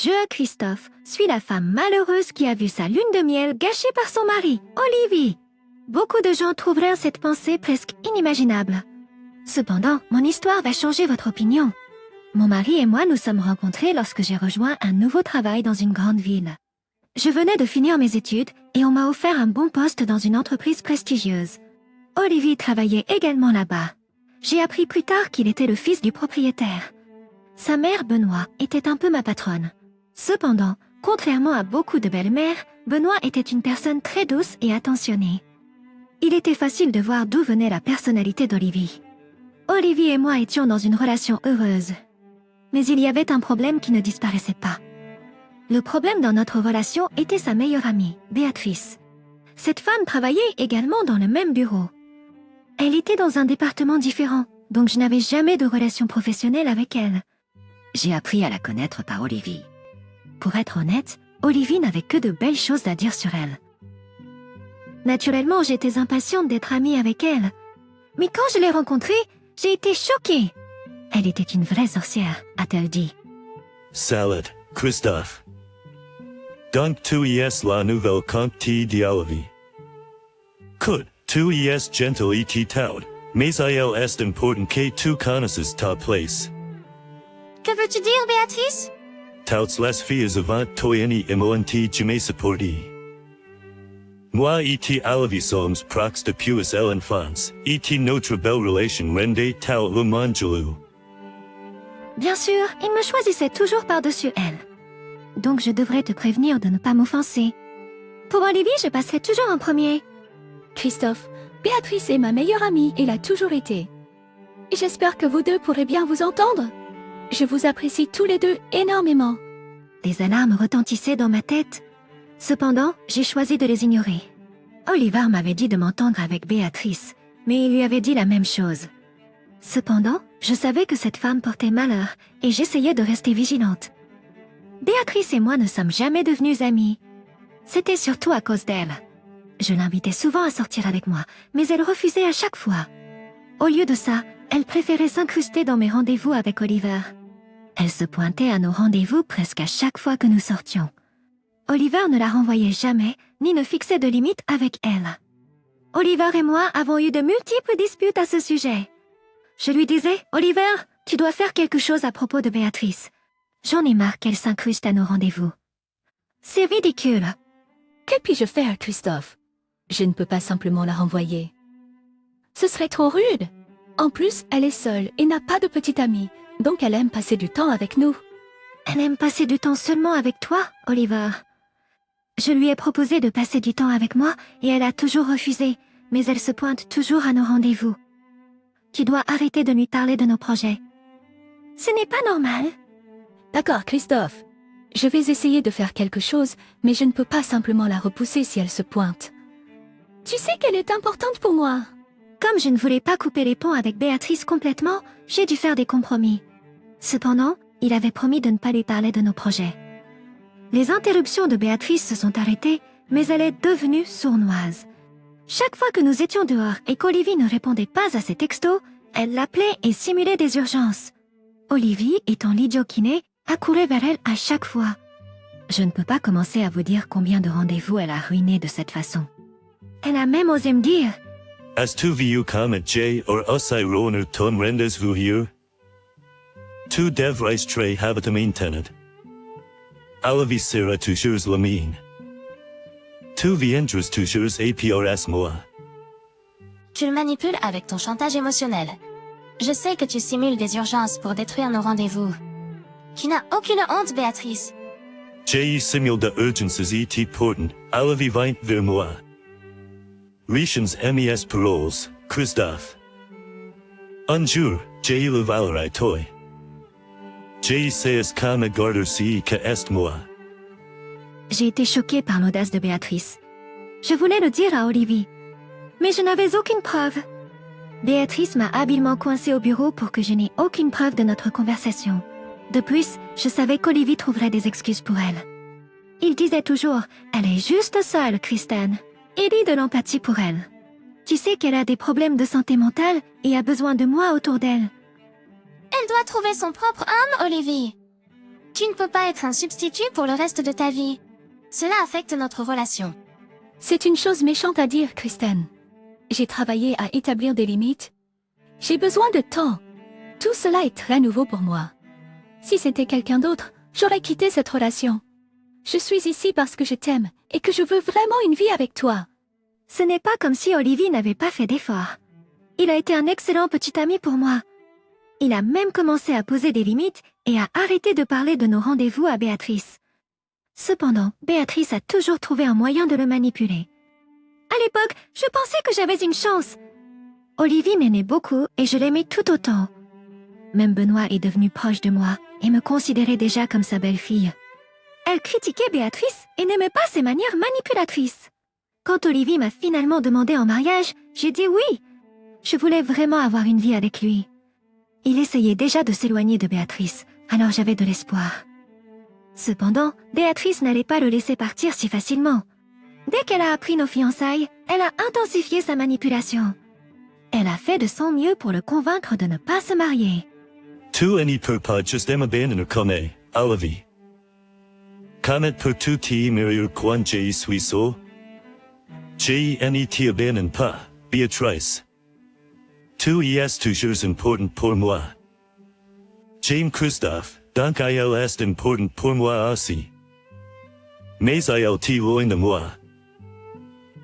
Je, Christophe, suis la femme malheureuse qui a vu sa lune de miel gâchée par son mari, Olivier. Beaucoup de gens trouveraient cette pensée presque inimaginable. Cependant, mon histoire va changer votre opinion. Mon mari et moi nous sommes rencontrés lorsque j'ai rejoint un nouveau travail dans une grande ville. Je venais de finir mes études et on m'a offert un bon poste dans une entreprise prestigieuse. Olivier travaillait également là-bas. J'ai appris plus tard qu'il était le fils du propriétaire. Sa mère, Benoît, était un peu ma patronne. Cependant, contrairement à beaucoup de belles-mères, Benoît était une personne très douce et attentionnée. Il était facile de voir d'où venait la personnalité d'Olivier. Olivier et moi étions dans une relation heureuse. Mais il y avait un problème qui ne disparaissait pas. Le problème dans notre relation était sa meilleure amie, Béatrice. Cette femme travaillait également dans le même bureau. Elle était dans un département différent, donc je n'avais jamais de relation professionnelle avec elle. J'ai appris à la connaître par Olivier. Pour être honnête, Olivier n'avait que de belles choses à dire sur elle. Naturellement, j'étais impatiente d'être amie avec elle. Mais quand je l'ai rencontrée, j'ai été choquée. Elle était une vraie sorcière, a-t-elle dit. Salad, Christophe. Donc tu es la nouvelle comte d'Olivier. Could tu es gentil et tout, mais il est important que tu connaisses ta place. Que veux-tu dire, Béatrice? Toutes les filles avant toi et moi jamais supporté. Moi et Olivier sommes proches depuis l'enfance, et notre belle relation rende tout le monde jaloux. Bien sûr, il me choisissait toujours par-dessus elle. Donc je devrais te prévenir de ne pas m'offenser. Pour Olivier, je passerai toujours en premier. Christophe, Béatrice est ma meilleure amie et l'a toujours été. Et j'espère que vous deux pourrez bien vous entendre. Je vous apprécie tous les deux énormément. Des alarmes retentissaient dans ma tête. Cependant, j'ai choisi de les ignorer. Oliver m'avait dit de m'entendre avec Béatrice, mais il lui avait dit la même chose. Cependant, je savais que cette femme portait malheur et j'essayais de rester vigilante. Béatrice et moi ne sommes jamais devenues amies. C'était surtout à cause d'elle. Je l'invitais souvent à sortir avec moi, mais elle refusait à chaque fois. Au lieu de ça, elle préférait s'incruster dans mes rendez-vous avec Oliver. Elle se pointait à nos rendez-vous presque à chaque fois que nous sortions. Oliver ne la renvoyait jamais, ni ne fixait de limites avec elle. Oliver et moi avons eu de multiples disputes à ce sujet. Je lui disais, « Oliver, tu dois faire quelque chose à propos de Béatrice. J'en ai marre qu'elle s'incruste à nos rendez-vous. » C'est ridicule. Que puis-je faire, Christophe? Je ne peux pas simplement la renvoyer. Ce serait trop rude. En plus, elle est seule et n'a pas de petite amie, donc elle aime passer du temps avec nous. Elle aime passer du temps seulement avec toi, Oliver. Je lui ai proposé de passer du temps avec moi et elle a toujours refusé, mais elle se pointe toujours à nos rendez-vous. Tu dois arrêter de lui parler de nos projets. Ce n'est pas normal. D'accord, Christophe. Je vais essayer de faire quelque chose, mais je ne peux pas simplement la repousser si elle se pointe. Tu sais qu'elle est importante pour moi. Comme je ne voulais pas couper les ponts avec Béatrice complètement, j'ai dû faire des compromis. Cependant, il avait promis de ne pas lui parler de nos projets. Les interruptions de Béatrice se sont arrêtées, mais elle est devenue sournoise. Chaque fois que nous étions dehors et qu'Olivier ne répondait pas à ses textos, elle l'appelait et simulait des urgences. Olivier, étant l'idiot qu'il est, accourait vers elle à chaque fois. Je ne peux pas commencer à vous dire combien de rendez-vous elle a ruinés de cette façon. Elle a même osé me dire « As-tu vu comme J or osai roner ton rendez-vous hier? Tu devrais très habiter maintenant. Olivier sera toujours le mien. Tu viendras toujours APRS moi. » Tu le manipules avec ton chantage émotionnel. Je sais que tu simules des urgences pour détruire nos rendez-vous. Tu n'as aucune honte, Béatrice. J simule de urgences et important, Olivier vint vers moi. Richens mes paroles, Christophe. Un jour, J le valerai toi. J sais comme garder si que est moi. J'ai été choquée par l'audace de Béatrice. Je voulais le dire à Olivier, mais je n'avais aucune preuve. Béatrice m'a habilement coincée au bureau pour que je n'ai aucune preuve de notre conversation. De plus, je savais qu'Olivier trouverait des excuses pour elle. Il disait toujours « Elle est juste seule, Christine. » et dit de l'empathie pour elle. Tu sais qu'elle a des problèmes de santé mentale et a besoin de moi autour d'elle. Elle doit trouver son propre âme, Olivier. Tu ne peux pas être un substitut pour le reste de ta vie. Cela affecte notre relation. C'est une chose méchante à dire, Kristen. J'ai travaillé à établir des limites. J'ai besoin de temps. Tout cela est très nouveau pour moi. Si c'était quelqu'un d'autre, j'aurais quitté cette relation. Je suis ici parce que je t'aime et que je veux vraiment une vie avec toi. Ce n'est pas comme si Olivier n'avait pas fait d'efforts. Il a été un excellent petit ami pour moi. Il a même commencé à poser des limites et à arrêter de parler de nos rendez-vous à Béatrice. Cependant, Béatrice a toujours trouvé un moyen de le manipuler. À l'époque, je pensais que j'avais une chance. Olivier m'aimait beaucoup et je l'aimais tout autant. Même Benoît est devenu proche de moi et me considérait déjà comme sa belle-fille. Elle critiquait Béatrice et n'aimait pas ses manières manipulatrices. Quand Olivier m'a finalement demandé en mariage, j'ai dit oui. Je voulais vraiment avoir une vie avec lui. Il essayait déjà de s'éloigner de Béatrice, alors j'avais de l'espoir. Cependant, Béatrice n'allait pas le laisser partir si facilement. Dès qu'elle a appris nos fiançailles, elle a intensifié sa manipulation. Elle a fait de son mieux pour le convaincre de ne pas se marier. Tu ne peux pas juste m'abandonner comme Olivier. Comment peux-tu te marier quand je suis seul? Je ne t'abandonne pas, Béatrice. Tu es toujours important pour moi. J'aime Christophe, donc il est important pour moi aussi. Mais il te loin de moi.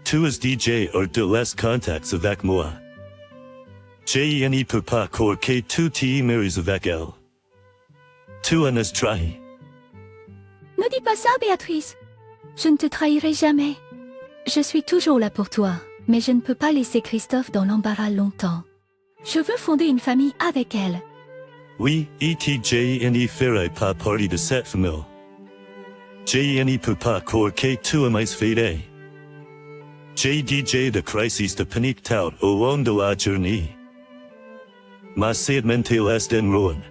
Tu es DJ ou de les contacts avec moi. Je ne peux pas croire que tu te maries avec elle. Tu en es trahi. Ne dis pas ça, Béatrice. Je ne te trahirai jamais. Je suis toujours là pour toi, mais je ne peux pas laisser Christophe dans l'embarras longtemps. Je veux fonder une famille avec elle. Oui, je ne ferai pas partie de cette famille. Je ne peux pas croire que tu m'aies fidèle. J'ai DJ de crisis de panique tout au long de la journée. Ma santé mentale est en ruine.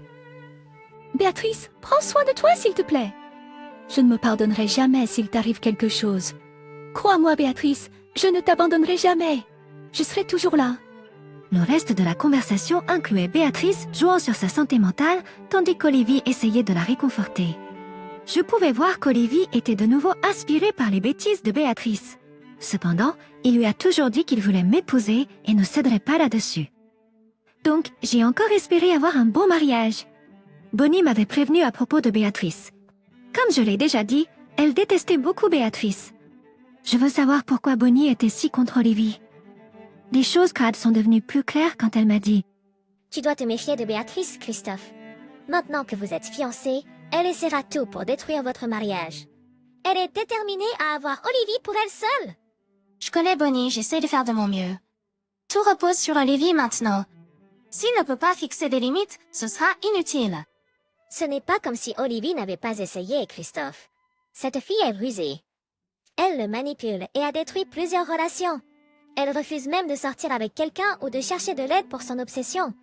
Béatrice, prends soin de toi, s'il te plaît. Je ne me pardonnerai jamais s'il t'arrive quelque chose. Crois-moi, Béatrice, je ne t'abandonnerai jamais. Je serai toujours là. Le reste de la conversation incluait Béatrice jouant sur sa santé mentale, tandis qu'Olivier essayait de la réconforter. Je pouvais voir qu'Olivier était de nouveau inspiré par les bêtises de Béatrice. Cependant, il lui a toujours dit qu'il voulait m'épouser et ne céderait pas là-dessus. Donc, j'ai encore espéré avoir un bon mariage. Bonnie m'avait prévenu à propos de Béatrice. Comme je l'ai déjà dit, elle détestait beaucoup Béatrice. Je veux savoir pourquoi Bonnie était si contre Olivier. Les choses crades sont devenues plus claires quand elle m'a dit « Tu dois te méfier de Béatrice, Christophe. Maintenant que vous êtes fiancés, elle essaiera tout pour détruire votre mariage. Elle est déterminée à avoir Olivier pour elle seule. » Je connais Bonnie, j'essaie de faire de mon mieux. Tout repose sur Olivier maintenant. S'il ne peut pas fixer des limites, ce sera inutile. Ce n'est pas comme si Olivier n'avait pas essayé, Christophe. Cette fille est rusée. Elle le manipule et a détruit plusieurs relations. Elle refuse même de sortir avec quelqu'un ou de chercher de l'aide pour son obsession.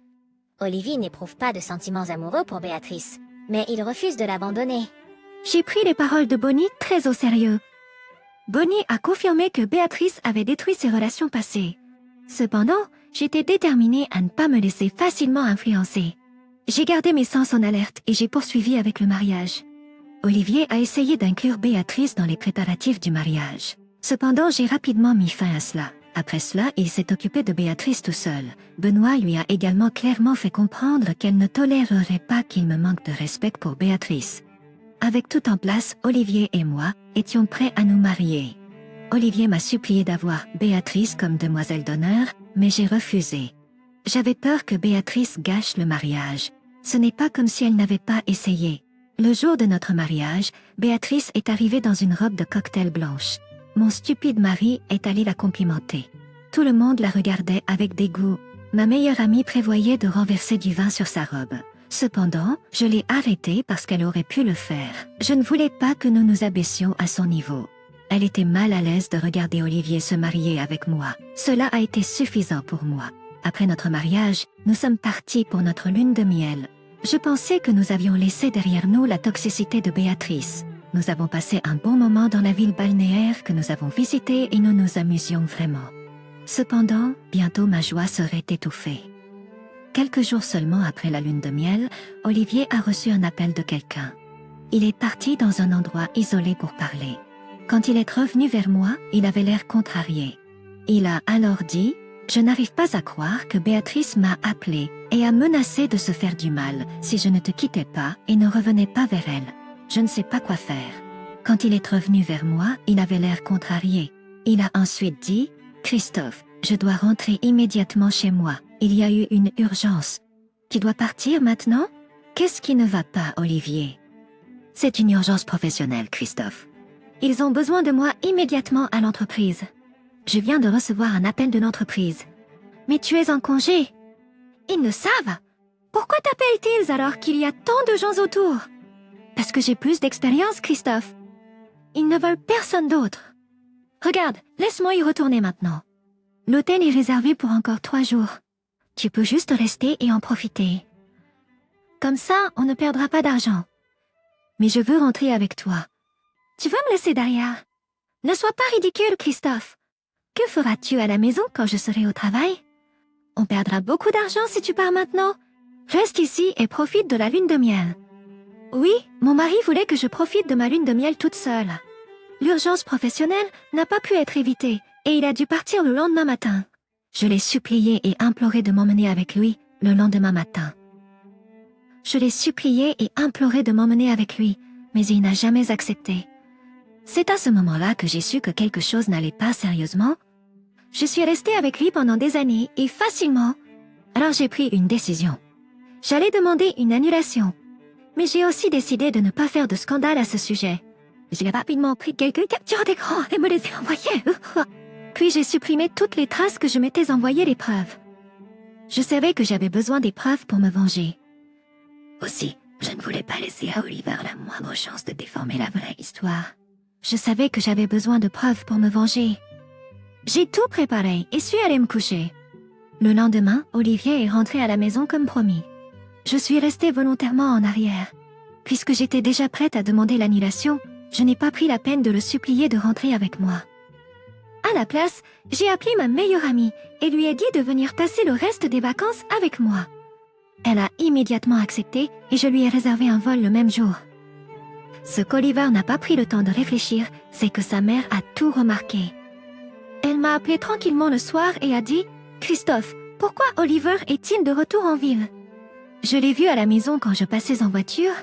Olivier n'éprouve pas de sentiments amoureux pour Béatrice, mais il refuse de l'abandonner. J'ai pris les paroles de Bonnie très au sérieux. Bonnie a confirmé que Béatrice avait détruit ses relations passées. Cependant, j'étais déterminée à ne pas me laisser facilement influencer. J'ai gardé mes sens en alerte et j'ai poursuivi avec le mariage. Olivier a essayé d'inclure Béatrice dans les préparatifs du mariage. Cependant, j'ai rapidement mis fin à cela. Après cela, il s'est occupé de Béatrice tout seul. Benoît lui a également clairement fait comprendre qu'elle ne tolérerait pas qu'il me manque de respect pour Béatrice. Avec tout en place, Olivier et moi étions prêts à nous marier. Olivier m'a supplié d'avoir Béatrice comme demoiselle d'honneur, mais j'ai refusé. J'avais peur que Béatrice gâche le mariage. Ce n'est pas comme si elle n'avait pas essayé. Le jour de notre mariage, Béatrice est arrivée dans une robe de cocktail blanche. Mon stupide mari est allé la complimenter. Tout le monde la regardait avec dégoût. Ma meilleure amie prévoyait de renverser du vin sur sa robe. Cependant, je l'ai arrêtée parce qu'elle aurait pu le faire. Je ne voulais pas que nous nous abaissions à son niveau. Elle était mal à l'aise de regarder Olivier se marier avec moi. Cela a été suffisant pour moi. Après notre mariage, nous sommes partis pour notre lune de miel. Je pensais que nous avions laissé derrière nous la toxicité de Béatrice. Nous avons passé un bon moment dans la ville balnéaire que nous avons visitée et nous nous amusions vraiment. Cependant, bientôt ma joie serait étouffée. Quelques jours seulement après la lune de miel, Olivier a reçu un appel de quelqu'un. il est parti dans un endroit isolé pour parler. Quand il est revenu vers moi, il avait l'air contrarié. Il a alors dit « Je n'arrive pas à croire que Béatrice m'a appelé et a menacé de se faire du mal si je ne te quittais pas et ne revenais pas vers elle. Je ne sais pas quoi faire. » Quand il est revenu vers moi, il avait l'air contrarié. Il a ensuite dit « Christophe, je dois rentrer immédiatement chez moi. Il y a eu une urgence. Tu dois partir maintenant? Qu'est-ce qui ne va pas, Olivier? » C'est une urgence professionnelle, Christophe. Ils ont besoin de moi immédiatement à l'entreprise. Je viens de recevoir un appel de l'entreprise. Mais tu es en congé. Ils le savent. Pourquoi t'appellent-ils alors qu'il y a tant de gens autour? Parce que j'ai plus d'expérience, Christophe. Ils ne veulent personne d'autre. Regarde, laisse-moi y retourner maintenant. L'hôtel est réservé pour encore 3 jours. Tu peux juste rester et en profiter. Comme ça, on ne perdra pas d'argent. Mais je veux rentrer avec toi. Tu vas me laisser derrière. Ne sois pas ridicule, Christophe. Que feras-tu à la maison quand je serai au travail? On perdra beaucoup d'argent si tu pars maintenant. Reste ici et profite de la lune de miel. Oui, mon mari voulait que je profite de ma lune de miel toute seule. L'urgence professionnelle n'a pas pu être évitée et il a dû partir le lendemain matin. Je l'ai supplié et imploré de m'emmener avec lui le lendemain matin. Je l'ai supplié et imploré de m'emmener avec lui, mais il n'a jamais accepté. C'est à ce moment-là que j'ai su que quelque chose n'allait pas sérieusement. Je suis restée avec lui pendant des années et facilement. Alors j'ai pris une décision. J'allais demander une annulation. Mais j'ai aussi décidé de ne pas faire de scandale à ce sujet. J'ai rapidement pris quelques captures d'écran et me les ai envoyées. Puis j'ai supprimé toutes les traces que je m'étais envoyées les preuves. Je savais que j'avais besoin des preuves pour me venger. Aussi, je ne voulais pas laisser à Oliver la moindre chance de déformer la vraie histoire. Je savais que j'avais besoin de preuves pour me venger. J'ai tout préparé et suis allée me coucher. Le lendemain, Olivier est rentré à la maison comme promis. Je suis restée volontairement en arrière. Puisque j'étais déjà prête à demander l'annulation, je n'ai pas pris la peine de le supplier de rentrer avec moi. À la place, j'ai appelé ma meilleure amie et lui ai dit de venir passer le reste des vacances avec moi. Elle a immédiatement accepté et je lui ai réservé un vol le même jour. Ce qu'Oliver n'a pas pris le temps de réfléchir, c'est que sa mère a tout remarqué. Elle m'a appelé tranquillement le soir et a dit « Christophe, pourquoi Oliver est-il de retour en ville ?» Je l'ai vu à la maison quand je passais en voiture.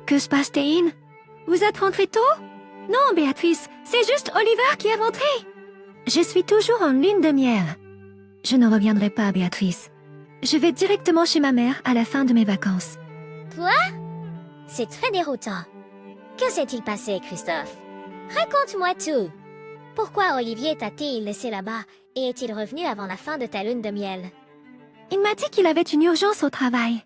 Que se passe-t-il? Vous êtes rentré tôt? Non, Béatrice, c'est juste Oliver qui est rentré. Je suis toujours en lune de miel. Je ne reviendrai pas, Béatrice. Je vais directement chez ma mère à la fin de mes vacances. Quoi? C'est très déroutant. Que s'est-il passé, Christophe? Raconte-moi tout. Pourquoi Olivier t'a-t-il laissé là-bas et est-il revenu avant la fin de ta lune de miel? Il m'a dit qu'il avait une urgence au travail.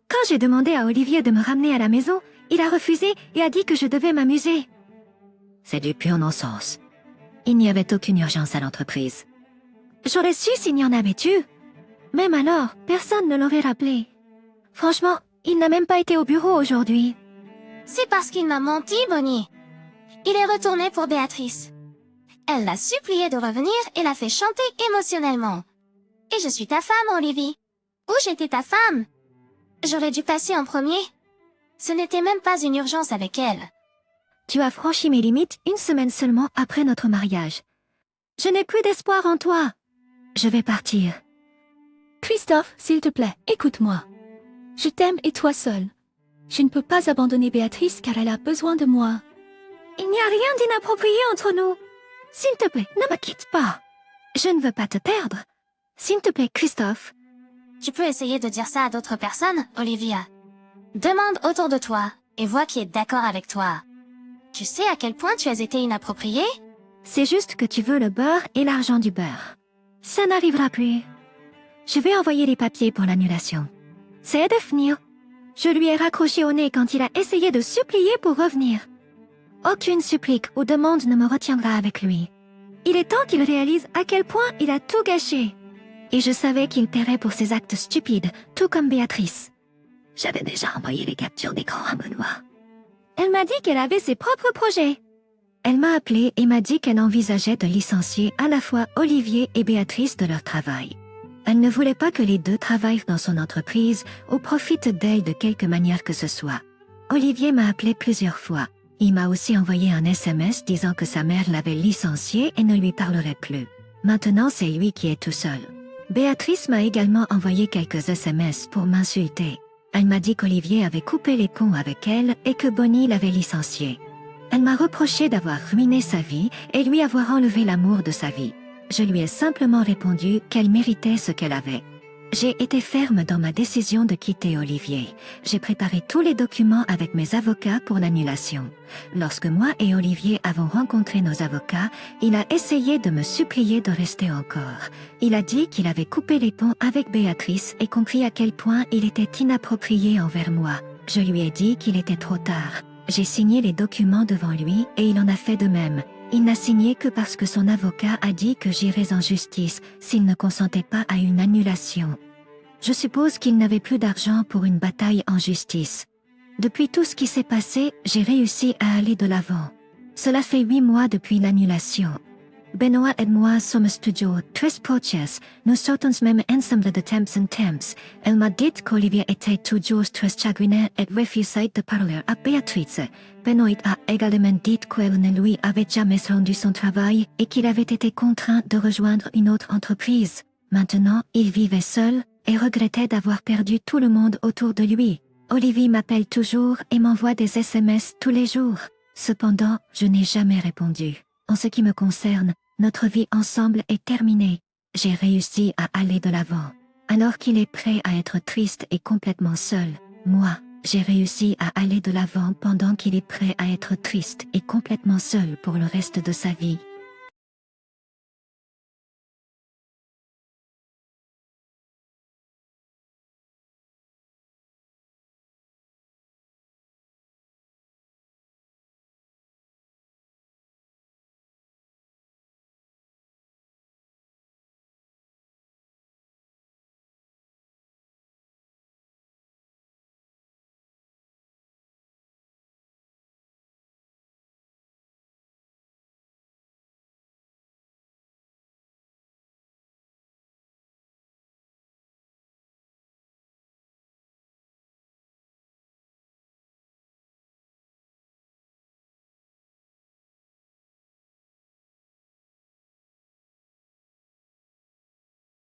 Quand j'ai demandé à Olivier de me ramener à la maison, il a refusé et a dit que je devais m'amuser. C'est du pur non-sens. Il n'y avait aucune urgence à l'entreprise. J'aurais su s'il n'y en avait eu. Même alors, personne ne l'aurait rappelé. Franchement, il n'a même pas été au bureau aujourd'hui. C'est parce qu'il m'a menti, Bonnie. Il est retourné pour Béatrice. Elle l'a supplié de revenir et l'a fait chanter émotionnellement. Et je suis ta femme, Olivier. Où j'étais ta femme? J'aurais dû passer en premier. Ce n'était même pas une urgence avec elle. Tu as franchi mes limites une semaine seulement après notre mariage. Je n'ai plus d'espoir en toi. Je vais partir. Christophe, s'il te plaît, écoute-moi. Je t'aime et toi seul. Je ne peux pas abandonner Béatrice car elle a besoin de moi. Il n'y a rien d'inapproprié entre nous. S'il te plaît, ne me quitte pas. Je ne veux pas te perdre. S'il te plaît, Christophe. Tu peux essayer de dire ça à d'autres personnes, Olivia. Demande autour de toi et vois qui est d'accord avec toi. Tu sais à quel point tu as été inapproprié? C'est juste que tu veux le beurre et l'argent du beurre. Ça n'arrivera plus. Je vais envoyer les papiers pour l'annulation. C'est Daphne. Je lui ai raccroché au nez quand il a essayé de supplier pour revenir. Aucune supplique ou demande ne me retiendra avec lui. Il est temps qu'il réalise à quel point il a tout gâché. Et je savais qu'il paierait pour ses actes stupides, tout comme Béatrice. J'avais déjà envoyé les captures d'écran à Benoît. Elle m'a dit qu'elle avait ses propres projets. Elle m'a appelé et m'a dit qu'elle envisageait de licencier à la fois Olivier et Béatrice de leur travail. Elle ne voulait pas que les deux travaillent dans son entreprise ou profitent d'elle de quelque manière que ce soit. Olivier m'a appelé plusieurs fois. Il m'a aussi envoyé un SMS disant que sa mère l'avait licencié et ne lui parlerait plus. Maintenant, c'est lui qui est tout seul. Béatrice m'a également envoyé quelques SMS pour m'insulter. Elle m'a dit qu'Olivier avait coupé les ponts avec elle et que Bonnie l'avait licencié. Elle m'a reproché d'avoir ruiné sa vie et lui avoir enlevé l'amour de sa vie. Je lui ai simplement répondu qu'elle méritait ce qu'elle avait. J'ai été ferme dans ma décision de quitter Olivier. J'ai préparé tous les documents avec mes avocats pour l'annulation. Lorsque moi et Olivier avons rencontré nos avocats, il a essayé de me supplier de rester encore. Il a dit qu'il avait coupé les ponts avec Béatrice et compris à quel point il était inapproprié envers moi. Je lui ai dit qu'il était trop tard. J'ai signé les documents devant lui et il en a fait de même. Il n'a signé que parce que son avocat a dit que j'irais en justice s'il ne consentait pas à une annulation. Je suppose qu'il n'avait plus d'argent pour une bataille en justice. Depuis tout ce qui s'est passé, j'ai réussi à aller de l'avant. Cela fait 8 mois depuis l'annulation. Benoît et moi sommes studio très proches. Nous sortons même ensemble de temps en temps. Elle m'a dit qu'Olivier était toujours très chagriné et refusait de parler à Béatrice. Benoît a également dit qu'elle ne lui avait jamais rendu son travail et qu'il avait été contraint de rejoindre une autre entreprise. Maintenant, il vivait seul et regrettait d'avoir perdu tout le monde autour de lui. Olivier m'appelle toujours et m'envoie des SMS tous les jours. Cependant, je n'ai jamais répondu. En ce qui me concerne, notre vie ensemble est terminée. J'ai réussi à aller de l'avant. Alors qu'il est prêt à être triste et complètement seul, moi, j'ai réussi à aller de l'avant pendant qu'il est prêt à être triste et complètement seul pour le reste de sa vie.